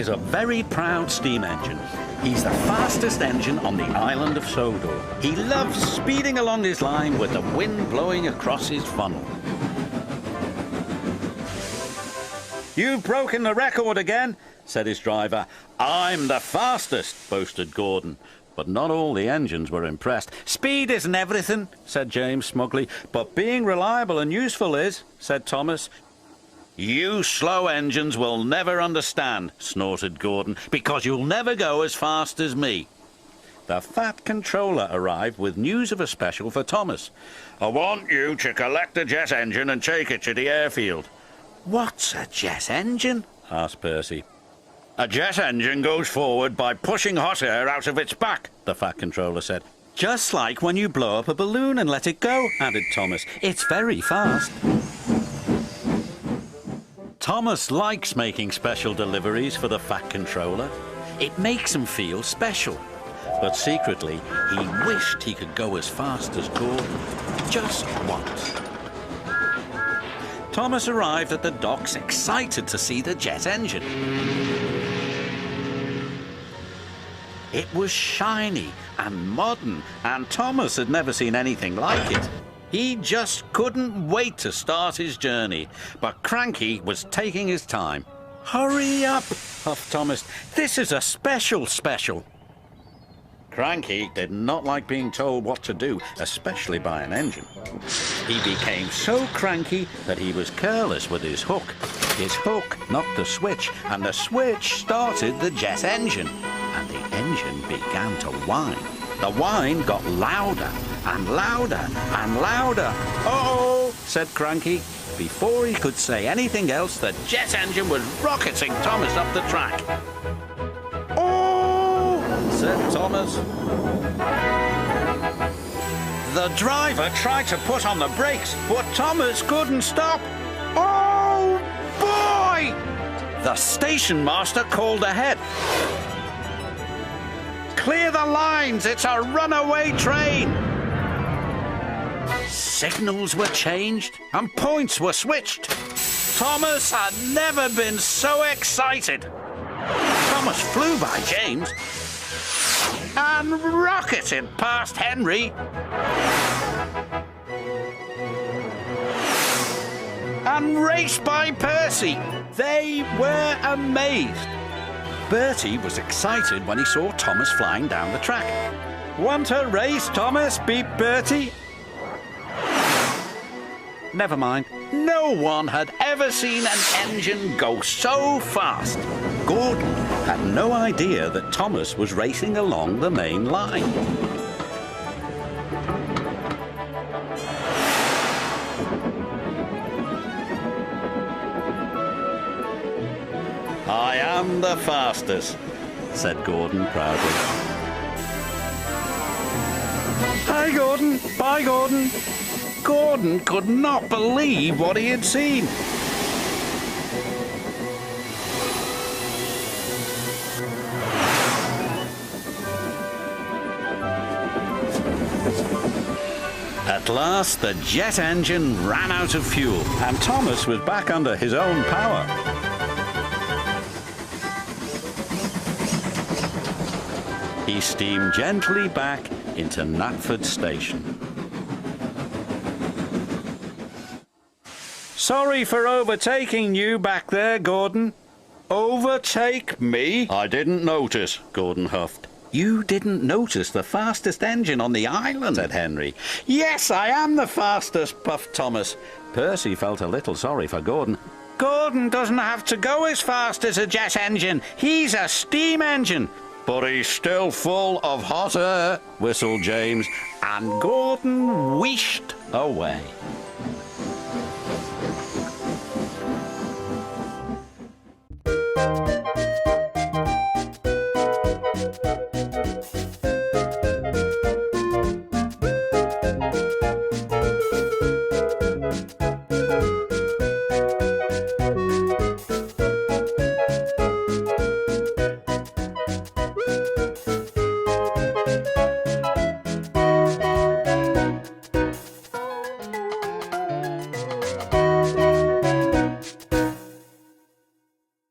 is a very proud steam engine. He's the fastest engine on the island of Sodor. He loves speeding along his line with the wind blowing across his funnel. "You've broken the record again," said his driver. "I'm the fastest," boasted Gordon. But not all the engines were impressed. "Speed isn't everything," said James smugly. "But being reliable and useful is," said Thomas. "You slow engines will never understand," snorted Gordon, "because you'll never go as fast as me." The Fat Controller arrived with news of a special for Thomas. "I want you to collect a jet engine and take it to the airfield." "What's a jet engine?" asked Percy. "A jet engine goes forward by pushing hot air out of its back," the Fat Controller said. "Just like when you blow up a balloon and let it go," added Thomas. "It's very fast." Thomas likes making special deliveries for the Fat Controller. It makes him feel special. But secretly, he wished he could go as fast as Gordon. Just once. Thomas arrived at the docks excited to see the jet engine. It was shiny and modern, and Thomas had never seen anything like it. He just couldn't wait to start his journey, but Cranky was taking his time. "Hurry up," huffed Thomas. "This is a special. Cranky did not like being told what to do, especially by an engine. He became so cranky that he was careless with his hook. His hook knocked the switch, and the switch started the jet engine, and the engine began to whine. The whine got louder and louder and louder. "Uh-oh," said Cranky. Before he could say anything else, the jet engine was rocketing Thomas up the track. "Oh," said Thomas. The driver tried to put on the brakes, but Thomas couldn't stop. "Oh, boy!" The station master called ahead. "Clear the lines, it's a runaway train." Signals were changed and points were switched. Thomas had never been so excited. Thomas flew by James and rocketed past Henry and raced by Percy. They were amazed. Bertie was excited when he saw Thomas flying down the track. "Want a race, Thomas?" beeped Bertie. Never mind. No one had ever seen an engine go so fast. Gordon had no idea that Thomas was racing along the main line. "I am the fastest," said Gordon proudly. "Hi, Gordon. Bye, Gordon." Gordon could not believe what he had seen. At last, the jet engine ran out of fuel, and Thomas was back under his own power. He steamed gently back into Knapford Station. "Sorry for overtaking you back there, Gordon." "Overtake me? I didn't notice," Gordon huffed. "You didn't notice the fastest engine on the island," said Henry. "Yes, I am the fastest," puffed Thomas. Percy felt a little sorry for Gordon. "Gordon doesn't have to go as fast as a jet engine. He's a steam engine." "But he's still full of hot air," whistled James, and Gordon wheeshed away.